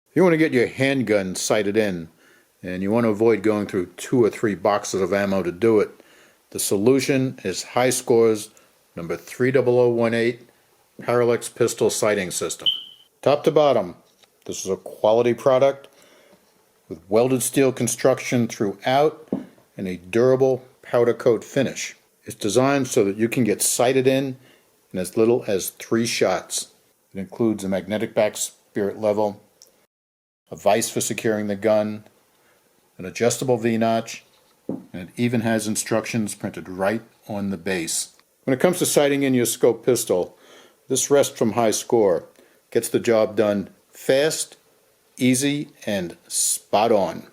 If you want to get your handgun sighted in, and you want to avoid going through 2 or 3 boxes of ammo to do it, the solution is Hyskore's number 30018 Parallax pistol sighting system. Top to bottom, this is a quality product with welded steel construction throughout and a durable powder coat finish. It's designed so that you can get sighted in as little as 3 shots. It includes a magnetic back spirit level, a vise for securing the gun, an adjustable V-notch, and it even has instructions printed right on the base. When it comes to sighting in your scope pistol, this rest from Hyskore gets the job done fast, easy, and spot on.